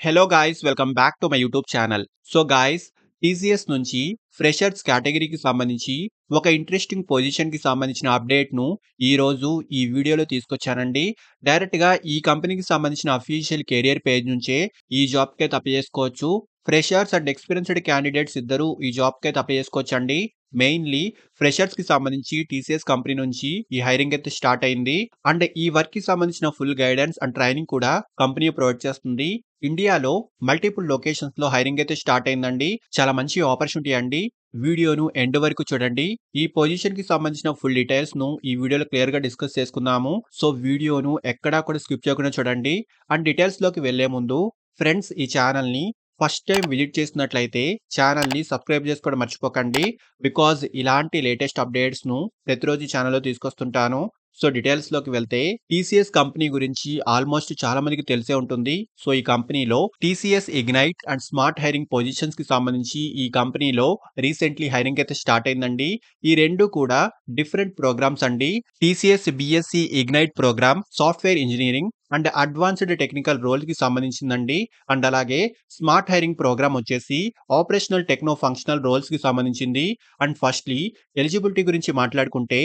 Hello guys, welcome back to my YouTube channel. So guys, TCS నుంచి freshers కేటగిరీకి సంబంధించి ఒక ఇంట్రెస్టింగ్ పొజిషన్‌కి సంబంధించిన అప్డేట్‌ను ఈరోజు ఈ వీడియోలో తీసుకొచ్చానండి. డైరెక్ట్‌గా ఈ కంపెనీకి సంబంధించిన అఫీషియల్ కెరియర్ పేజ్ నుంచే ఈ జాబ్‌కైతే అప్లై చేసుకోవచ్చు. ఫ్రెషర్స్ అండ్ ఎక్స్‌పీరియన్స్‌డ్ క్యాండిడేట్స్ ఇద్దరూ ఈ జాబ్‌కైతే అప్లై చేసుకోవచ్చండి. మెయిన్‌లీ ఫ్రెషర్స్‌కి సంబంధించి టీసీఎస్ కంపెనీ నుంచి ఈ హైరింగ్ అయితే స్టార్ట్ అయింది. అండ్ ఈ వర్క్‌కి సంబంధించిన ఫుల్ గైడెన్స్ అండ్ ట్రైనింగ్ కూడా కంపెనీ ప్రొవైడ్ చేస్తుంది. ఇండియాలో మల్టిపుల్ లొకేషన్స్‌లో హైరింగ్ అయితే స్టార్ట్ అయిందండి. చాలా మంచి ఆపర్చునిటీ అండి. వీడియోను ఎండ్ వరకు చూడండి. ఈ పొజిషన్‌కి సంబంధించిన ఫుల్ డీటెయిల్స్‌ను ఈ వీడియోలో క్లియర్‌గా డిస్కస్ చేసుకుందాము. సో వీడియోను ఎక్కడా కూడా స్కిప్ చేయకుండా చూడండి. అండ్ డీటెయిల్స్‌లోకి వెళ్ళే ముందు ఫ్రెండ్స్, ఈ ఛానల్‌ని ఫస్ట్ టైం విజిట్ చేసినట్లయితే ఛానల్‌ని సబ్స్క్రైబ్ చేసుకోవడం మర్చిపోకండి. బికాజ్ ఇలాంటి లేటెస్ట్ అప్డేట్స్‌ను ప్రతిరోజు ఈ ఛానల్‌లో తీసుకొస్తుంటాను. సో డీటెయిల్స్‌లోకి వెళ్తే టీసీఎస్ కంపెనీ గురించి ఆల్మోస్ట్ చాలా మందికి తెలిసే ఉంటుంది. సో ఈ కంపెనీలో TCS ignite and smart hiring పొజిషన్స్‌కి సంబంధించి ఈ కంపెనీలో రీసెంట్‌లీ హైరింగ్ అయితే స్టార్ట్ అయిందండి. ఈ 2 కూడా డిఫరెంట్ ప్రోగ్రామ్స్ అండి. TCS BSc ignite program software engineering and advanced technical రోల్‌కి సంబంధించిందండి. అండ్ అలాగే స్మార్ట్ హైరింగ్ ప్రోగ్రామ్ వచ్చేసి ఆపరేషనల్ టెక్నో ఫంక్షనల్ రోల్స్‌కి సంబంధించింది. అండ్ ఫస్ట్‌లీ ఎలిజిబిలిటీ గురించి మాట్లాడుకుంటే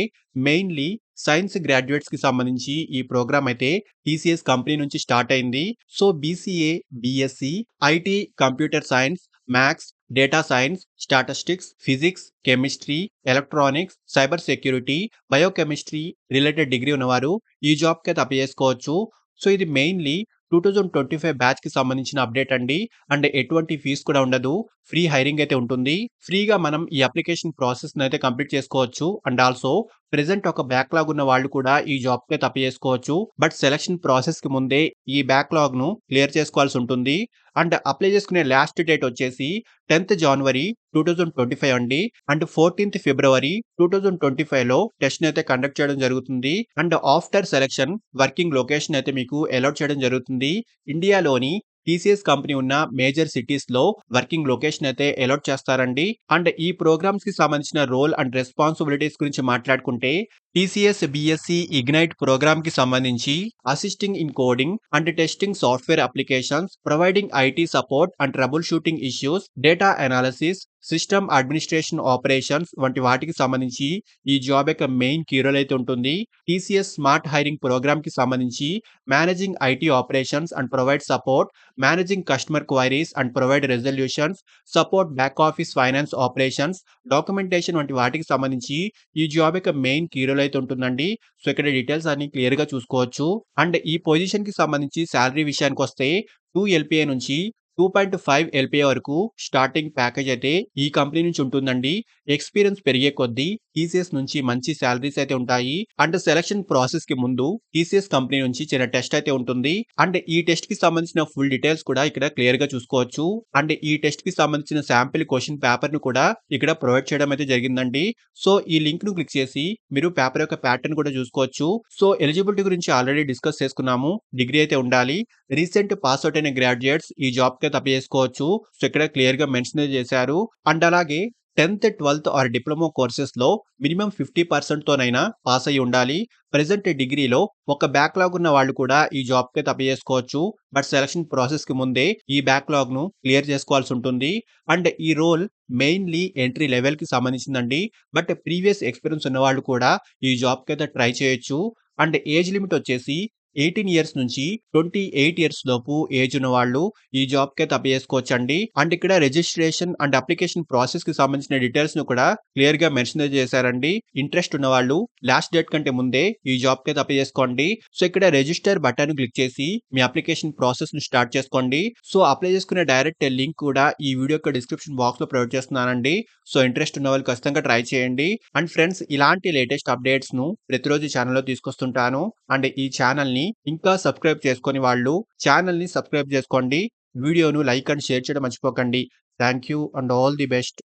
మెయిన్‌లీ సైన్స్ గ్రాడ్యుయేట్స్‌కి సంబంధించి ఈ ప్రోగ్రామ్ అయితే టీసీఎస్ కంపెనీ నుంచి స్టార్ట్ అయింది. So BCA, BSc, IT, computer science, maths, data science, statistics, physics, chemistry, electronics, cyber security, biochemistry related degree ఉన్నవారు ఈ జాబ్‌కి అయితే అప్లై చేసుకోవచ్చు. సో ఇది మెయిన్‌లీ 2025 బ్యాచ్‌కి సంబంధించిన అప్డేట్ అండి. అండ్ ఎటువంటి ఫీస్ కూడా ఉండదు. ఫ్రీ హైరింగ్ అయితే ఉంటుంది. ఫ్రీగా మనం ఈ అప్లికేషన్ ప్రాసెస్‌ని అయితే కంప్లీట్ చేసుకోవచ్చు. అండ్ ఆల్సో ప్రెజెంట్ ఒక బ్యాక్‌లాగ్ ఉన్న వాళ్ళు కూడా ఈ జాబ్‌కి అయితే అప్లై చేసుకోవచ్చు. బట్ సెలక్షన్ ప్రాసెస్‌కి ముందే ఈ బ్యాక్‌లాగ్‌ను క్లియర్ చేసుకోవాల్సి ఉంటుంది. అండ్ అప్లై చేసుకునే లాస్ట్ డేట్ వచ్చేసి 10th జనవరి 2025 అండి. అండ్ 14th ఫిబ్రవరి 2025లో టెస్ట్‌ని అయితే కండక్ట్ చేయడం జరుగుతుంది. And after selection working location అయితే మీకు అలాట్ చేయడం జరుగుతుంది. ఇండియాలోని టీసీఎస్ కంపెనీ ఉన్న మేజర్ సిటీస్‌లో వర్కింగ్ లొకేషన్ అయితే అలాట్ చేస్తారండి. అండ్ ఈ ప్రోగ్రామ్స్‌కి సంబంధించిన రోల్ అండ్ రెస్పాన్సిబిలిటీస్ గురించి మాట్లాడుకుంటే టీసీఎస్ బీఎస్సీ ఇగ్నైట్ ప్రోగ్రామ్‌కి సంబంధించి assisting in coding and testing software applications, providing IT support and trouble shooting issues, data analysis, system administration operations వంటి వాటికి సంబంధించి ఈ జాబ్ యొక్క మెయిన్ కీ రోల్ అయితే ఉంటుంది. టీసీఎస్ స్మార్ట్ హైరింగ్ ప్రోగ్రామ్‌కి సంబంధించి managing IT operations and provide support, managing customer queries and provide resolutions, support back office finance operations, documentation వంటి వాటికి సంబంధించి ఈ జాబ్ యొక్క మెయిన్ కీ రోల్ అయితే ఉంటుందండి. సో ఇక్కడ డీటెయిల్స్ అన్ని క్లియర్‌గా చూసుకోవచ్చు. అండ్ ఈ పొజిషన్‌కి సంబంధించి సాలరీ విషయానికొస్తే 2 ఎల్‌పీఏ నుంచి 2.5 ఎల్‌పీఏ వరకు స్టార్టింగ్ ప్యాకేజ్ అయితే ఈ కంపెనీ నుంచి ఉంటుందండి. ఎక్స్‌పీరియన్స్ పెరిగే కొద్దీ టీసీఎస్ నుంచి మంచి సాలరీస్ అయితే ఉంటాయి. అండ్ సెలక్షన్ ప్రాసెస్‌కి ముందు టీసీఎస్ కంపెనీ నుంచి చిన్న టెస్ట్ అయితే ఉంటుంది. అండ్ ఈ టెస్ట్‌కి సంబంధించిన ఫుల్ డీటెయిల్స్ కూడా ఇక్కడ క్లియర్‌గా చూసుకోవచ్చు. అండ్ ఈ టెస్ట్‌కి సంబంధించిన శాంపిల్ క్వెషన్ పేపర్‌ని కూడా ఇక్కడ ప్రొవైడ్ చేయడం అయితే జరిగిందండి. సో ఈ లింక్‌ను క్లిక్ చేసి మీరు పేపర్ యొక్క ప్యాటర్న్ కూడా చూసుకోవచ్చు. సో ఎలిజిబిలిటీ గురించి ఆల్రెడీ డిస్కస్ చేసుకున్నాము. డిగ్రీ అయితే ఉండాలి. రీసెంట్ పాస్ ఔట్ అయిన గ్రాడ్యుయేట్స్ ఈ జాబ్‌కి అయితే అప్లై చేసుకోవచ్చు. సో ఇక్కడ క్లియర్‌గా మెన్షన్ చేశారు. అండ్ అలాగే 10th, 12th ఆర్ డిప్లొమా కోర్సెస్‌లో మినిమమ్ 50% తోనైనా పాస్ అయ్యి ఉండాలి. ప్రెజెంట్ డిగ్రీలో ఒక బ్యాక్‌లాగ్ ఉన్న వాళ్ళు కూడా ఈ జాబ్‌కి అయితే అప్లై చేసుకోవచ్చు. బట్ సెలక్షన్ ప్రాసెస్‌కి ముందే ఈ బ్యాక్‌లాగ్‌ను క్లియర్ చేసుకోవాల్సి ఉంటుంది. అండ్ ఈ రోల్ మెయిన్‌లీ ఎంట్రీ లెవెల్‌కి సంబంధించిందండి. బట్ ప్రీవియస్ ఎక్స్‌పీరియన్స్ ఉన్నవాళ్ళు కూడా ఈ జాబ్‌కి అయితే ట్రై చేయొచ్చు. అండ్ ఏజ్ లిమిట్ వచ్చేసి 18 ఇయర్స్ నుంచి 28 ఇయర్స్ లోపు ఏజ్ ఉన్నవాళ్ళు ఈ జాబ్‌కి అయితే అప్లై చేసుకోవచ్చండి. అండ్ ఇక్కడ రిజిస్ట్రేషన్ అండ్ అప్లికేషన్ ప్రాసెస్‌కి సంబంధించిన డీటెయిల్స్‌ను కూడా క్లియర్‌గా మెన్షన్ చేశారండి. ఇంట్రెస్ట్ ఉన్నవాళ్ళు లాస్ట్ డేట్ కంటే ముందే ఈ జాబ్‌కి అయితే అప్లై చేసుకోండి. సో ఇక్కడ రిజిస్టర్ బటన్ క్లిక్ చేసి మీ అప్లికేషన్ ప్రాసెస్‌ని స్టార్ట్ చేసుకోండి. సో అప్లై చేసుకునే డైరెక్ట్ లింక్ కూడా ఈ వీడియో యొక్క డిస్క్రిప్షన్ బాక్స్‌లో ప్రొవైడ్ చేస్తున్నానండి. సో ఇంట్రెస్ట్ ఉన్న వాళ్ళు ఖచ్చితంగా ట్రై చేయండి. అండ్ ఫ్రెండ్స్, ఇలాంటి లేటెస్ట్ అప్డేట్స్‌ను ప్రతిరోజు ఈ ఛానెల్‌లో తీసుకొస్తుంటాను. అండ్ ఈ ఛానెల్‌ని ఇంకా సబ్స్క్రైబ్ చేసుకోని వాళ్ళు ఛానెల్‌ని సబ్స్క్రైబ్ చేసుకోండి. వీడియోను లైక్ అండ్ షేర్ చేయడం మర్చిపోకండి. Thank you and all the best.